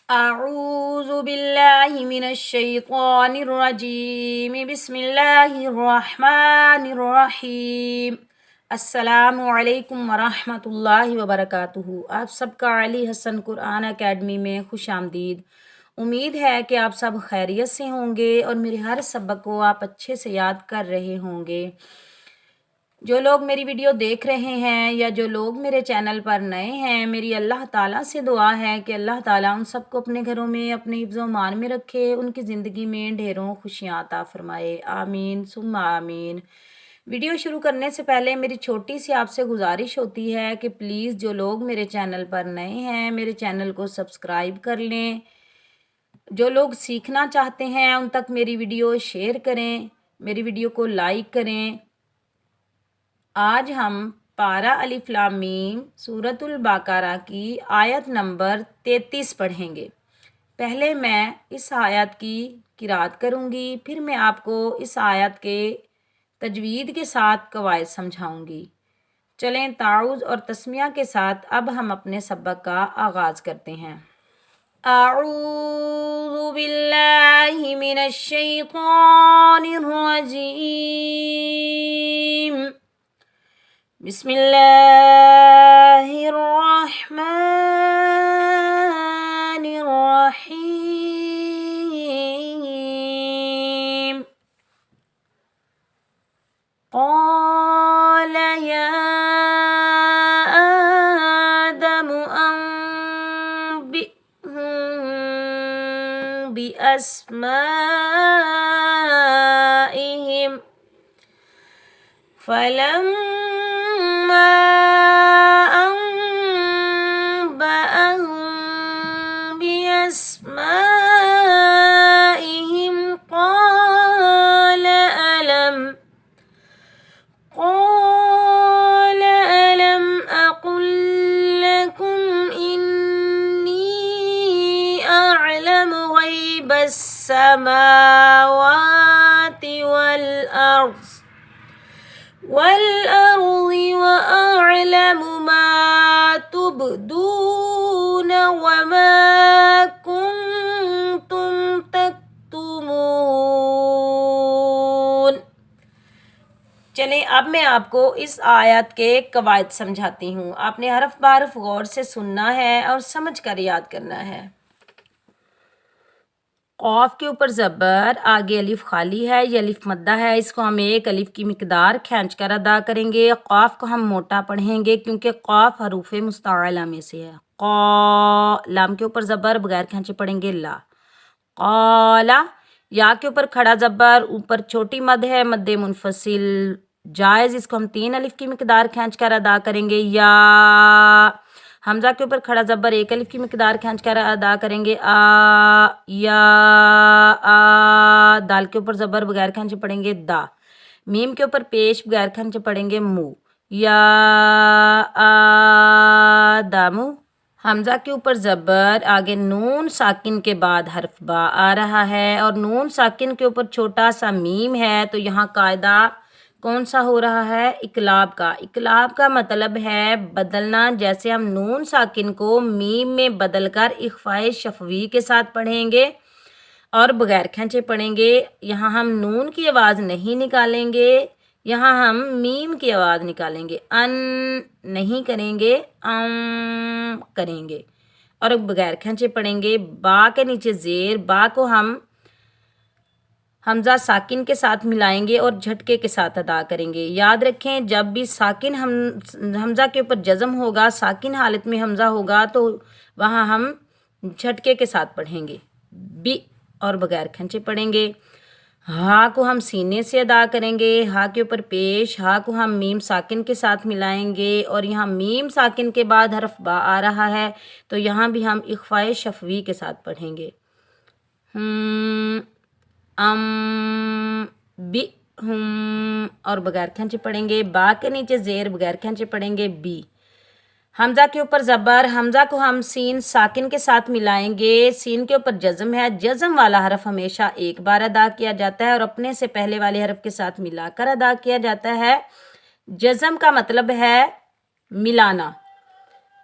اعوذ باللہ من الشیطان الرجیم بسم اللہ الرحمن الرحیم۔ السلام علیکم ورحمۃ اللہ وبرکاتہ۔ آپ سب کا علی حسن قرآن اکیڈمی میں خوش آمدید۔ امید ہے کہ آپ سب خیریت سے ہوں گے اور میرے ہر سبق کو آپ اچھے سے یاد کر رہے ہوں گے۔ جو لوگ میری ویڈیو دیکھ رہے ہیں یا جو لوگ میرے چینل پر نئے ہیں، میری اللہ تعالیٰ سے دعا ہے کہ اللہ تعالیٰ ان سب کو اپنے گھروں میں اپنے حفظ و امان میں رکھے، ان کی زندگی میں ڈھیروں خوشیاں عطا فرمائے، آمین ثم آمین۔ ویڈیو شروع کرنے سے پہلے میری چھوٹی سی آپ سے گزارش ہوتی ہے کہ پلیز جو لوگ میرے چینل پر نئے ہیں میرے چینل کو سبسکرائب کر لیں۔ جو لوگ سیکھنا چاہتے ہیں ان تک میری ویڈیو شیئر کریں، میری ویڈیو کو لائک کریں۔ آج ہم پارہ الف لام میم سورۃ البقرہ کی آیت نمبر 33 پڑھیں گے۔ پہلے میں اس آیت کی قرات کروں گی، پھر میں آپ کو اس آیت کے تجوید کے ساتھ قواعد سمجھاؤں گی۔ چلیں تعوذ اور تسمیہ کے ساتھ اب ہم اپنے سبق کا آغاز کرتے ہیں۔ اعوذ باللہ من الشیطان الرجیم، بسم اللہ الرحمن الرحیم۔ قال یا آدم انبئهم بأسمائهم فلما أنبأهم بأسمائهم قال ألم أقل لكم إني أعلم غيب السماوات والأرض وأعلم ما تبدون وما كنتم تكتمون۔ چلیں اب میں آپ کو اس آیت کے قواعد سمجھاتی ہوں۔ آپ نے حرف بحرف غور سے سننا ہے اور سمجھ کر یاد کرنا ہے۔ قاف کے اوپر زبر، آگے الف خالی ہے، یہ الف مدہ ہے، اس کو ہم ایک الف کی مقدار کھینچ کر ادا کریں گے۔ قاف کو ہم موٹا پڑھیں گے کیونکہ قاف حروف مستعلہ میں سے ہے۔ قا، لام کے اوپر زبر بغیر کھینچے پڑھیں گے لا، قالا۔ یا کے اوپر کھڑا زبر، اوپر چھوٹی مد ہے مد منفصل جائز، اس کو ہم تین الف کی مقدار کھینچ کر ادا کریں گے یا۔ حمزہ کے اوپر کھڑا زبر ایک الف کی مقدار کھینچ کر ادا کریں گے آ یا آ۔ دال کے اوپر زبر بغیر کھینچے پڑھیں گے دا۔ میم کے اوپر پیش بغیر کھینچے پڑھیں گے مو یا آ دامو۔ حمزہ کے اوپر زبر، آگے نون ساکن کے بعد حرف با آ رہا ہے اور نون ساکن کے اوپر چھوٹا سا میم ہے، تو یہاں قاعدہ کون سا ہو رہا ہے؟ اقلاب کا۔ اقلاب کا مطلب ہے بدلنا، جیسے ہم نون ساکن کو میم میں بدل کر اخفائے شفوی کے ساتھ پڑھیں گے اور بغیر کھینچے پڑھیں گے۔ یہاں ہم نون کی آواز نہیں نکالیں گے، یہاں ہم میم کی آواز نکالیں گے، ان نہیں کریں گے، کریں گے اور بغیر کھینچے پڑھیں گے۔ با کے نیچے زیر، با کو ہم حمزہ ساکن کے ساتھ ملائیں گے اور جھٹکے کے ساتھ ادا کریں گے۔ یاد رکھیں جب بھی ساکن حمزہ کے اوپر جزم ہوگا، ساکن حالت میں حمزہ ہوگا تو وہاں ہم جھٹکے کے ساتھ پڑھیں گے بی اور بغیر کھینچے پڑھیں گے۔ ہا کو ہم سینے سے ادا کریں گے، ہا کے اوپر پیش، ہا کو ہم میم ساکن کے ساتھ ملائیں گے اور یہاں میم ساکن کے بعد حرف با آ رہا ہے تو یہاں بھی ہم اخفائے شفوی کے ساتھ پڑھیں گے۔ بی اور بغیر کھینچے پڑھیں گے۔ با کے نیچے زیر بغیر کھینچے پڑھیں گے بی۔ حمزہ کے اوپر زبر، حمزہ کو ہم سین ساکن کے ساتھ ملائیں گے، سین کے اوپر جزم ہے، جزم والا حرف ہمیشہ ایک بار ادا کیا جاتا ہے اور اپنے سے پہلے والے حرف کے ساتھ ملا کر ادا کیا جاتا ہے۔ جزم کا مطلب ہے ملانا۔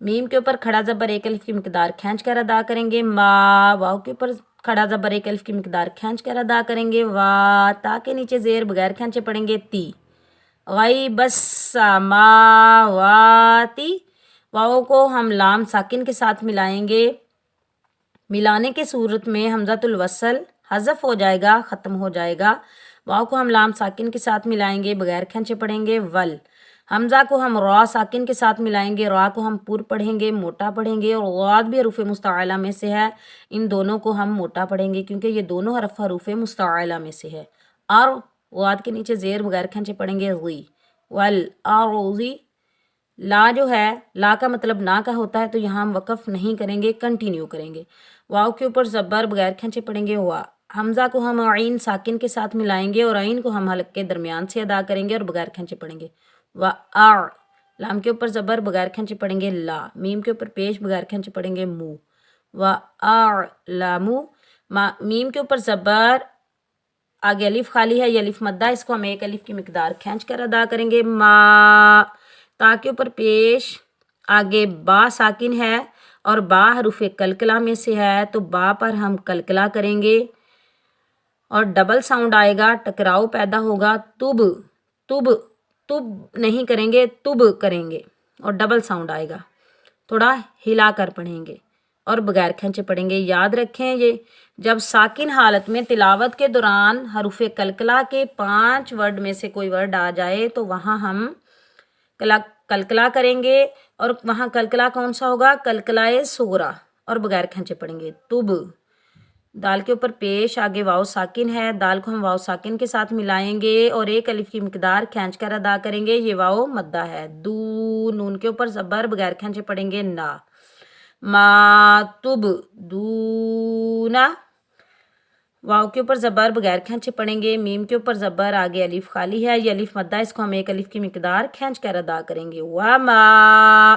میم کے اوپر کھڑا زبر ایک الف کی مقدار کھینچ کر ادا کریں گے ما، واو کے اوپر کھڑا زبر ایک الف کی مقدار کھینچ کر ادا کریں گے وا، تا کے نیچے زیر بغیر کھینچے پڑھیں گے تی، غیب السماواتی، واو کو ہم لام ساکن کے ساتھ ملائیں گے، ملانے کے صورت میں حمزۃ الوصل حذف ہو جائے گا، ختم ہو جائے گا، واو کو ہم لام ساکن کے ساتھ ملائیں گے، بغیر کھینچے پڑھیں گے ول، حمزہ کو ہم را ساکن کے ساتھ ملائیں گے، را کو ہم پر پڑھیں گے، موٹا پڑھیں گے، اور غاد بھی حروف مستعلہ میں سے ہے، ان دونوں کو ہم موٹا پڑھیں گے کیونکہ یہ دونوں حروف مستعلہ میں سے ہے، اور غاد کے نیچے زیر بغیر کھینچے پڑھیں گے غی، ول اروزی، لا جو ہے لا کا مطلب نہ کا ہوتا ہے تو یہاں ہم وقف نہیں کریں گے، کنٹینیو کریں گے، واو کے اوپر زبر بغیر کھینچے پڑھیں گے وا، حمزہ کو ہم عین ساکن کے ساتھ ملائیں گے اور عین کو ہم حلق کے درمیان سے ادا کریں گے اور بغیر کھینچے پڑھیں گے لام کے اوپر زبر بغیر کھینچے پڑھیں گے لا، میم کے اوپر پیش بغیر کھینچے پڑھیں گے مو، میم کے اوپر زبر آگے الف خالی ہے، یہ الف مدہ، اس کو ہم ایک الف کی مقدار کھینچ کر ادا کریں گے ما، تا کے اوپر پیش آگے با ساکن ہے اور با حروف کلکلہ میں سے ہے تو با پر ہم کلکلہ کریں گے اور ڈبل ساؤنڈ آئے گا، ٹکراؤ پیدا ہوگا، تب تب تب نہیں کریں گے، تب کریں گے اور ڈبل ساؤنڈ آئے گا، تھوڑا ہلا کر پڑھیں گے اور بغیر کھینچے پڑھیں گے۔ یاد رکھیں یہ جب ساکن حالت میں تلاوت کے دوران حروف کلکلہ کے 5 ورڈ میں سے کوئی ورڈ آ جائے تو وہاں ہم کلکلہ کریں گے، اور وہاں کلکلہ کون سا ہوگا؟ کلکلہ صغریٰ، اور بغیر کھینچے پڑھیں گے تب، دال کے اوپر پیش آگے واو ساکن ہے، دال کو ہم واو ساکن کے ساتھ ملائیں گے اور ایک الف کی مقدار کھینچ کر ادا کریں گے، یہ واو مدہ ہے، دو، نون کے اوپر زبر بغیر کھینچے پڑھیں گے نا، ما تب دونا، واو کے اوپر زبر بغیر کھینچے پڑھیں گے، میم کے اوپر زبر آگے الف خالی ہے، یہ الف مدہ، اس کو ہم ایک الف کی مقدار کھینچ کر ادا کریں گے، وما،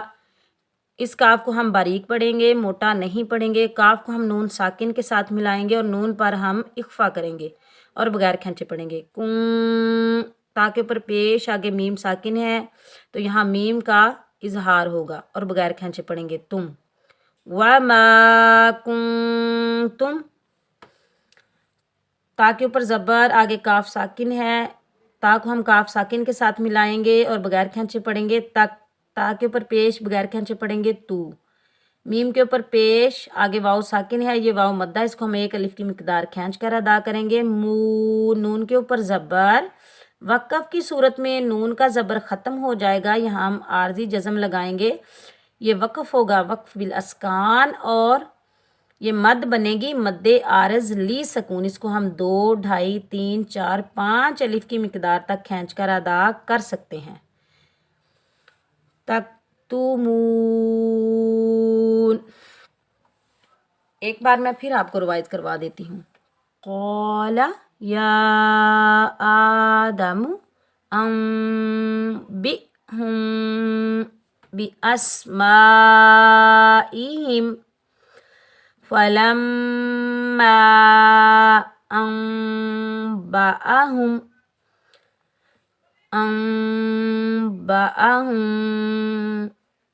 اس کاف کو ہم باریک پڑھیں گے، موٹا نہیں پڑھیں گے، کاف کو ہم نون ساکن کے ساتھ ملائیں گے اور نون پر ہم اخفا کریں گے اور بغیر کھینچے پڑھیں گے، کن، تا کے اوپر پیش آگے میم ساکن ہے تو یہاں میم کا اظہار ہوگا اور بغیر کھینچے پڑھیں گے تم، وما کنتم، تا کے اوپر زبر آگے کاف ساکن ہے، تا کو ہم کاف ساکن کے ساتھ ملائیں گے اور بغیر کھینچے پڑھیں گے تک، تا کے اوپر پیش بغیر کھینچے پڑھیں گے تو، میم کے اوپر پیش آگے واو ساکن ہے، یہ واو مدہ، اس کو ہم ایک الف کی مقدار کھینچ کر ادا کریں گے، مو، نون کے اوپر زبر، وقف کی صورت میں نون کا زبر ختم ہو جائے گا، یہاں ہم عارضی جزم لگائیں گے، یہ وقف ہوگا وقف بالاسکان اور یہ مد بنے گی مد عارض لی سکون، اس کو ہم 2، 2.5، 3، 4، 5 الف کی مقدار تک کھینچ کر ادا کر سکتے ہیں، تکتمون، ایک بار میں پھر آپ کو روایت کروا دیتی ہوں، قال یا آدم انبئہم بأسمائہم فلما انبأہم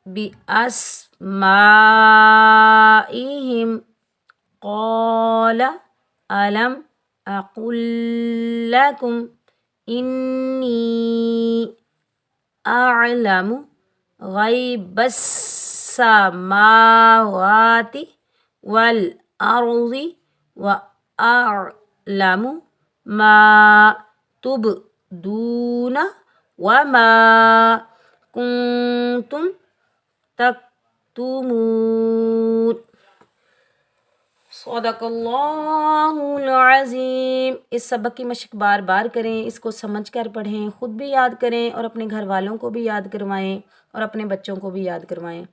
بأسمائہم قال ألم أقل لكم إني أعلم غيب السماوات والأرض وأعلم ما تبدون وما كنتم تكتمون۔ صدق اللہ العظیم۔ اس سبق کی مشق بار بار کریں، اس کو سمجھ کر پڑھیں، خود بھی یاد کریں اور اپنے گھر والوں کو بھی یاد کروائیں اور اپنے بچوں کو بھی یاد کروائیں۔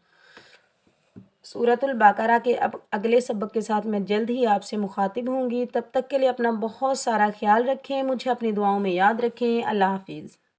سورۃ البقرہ کے اب اگلے سبق کے ساتھ میں جلد ہی آپ سے مخاطب ہوں گی، تب تک کے لیے اپنا بہت سارا خیال رکھیں، مجھے اپنی دعاؤں میں یاد رکھیں۔ اللہ حافظ۔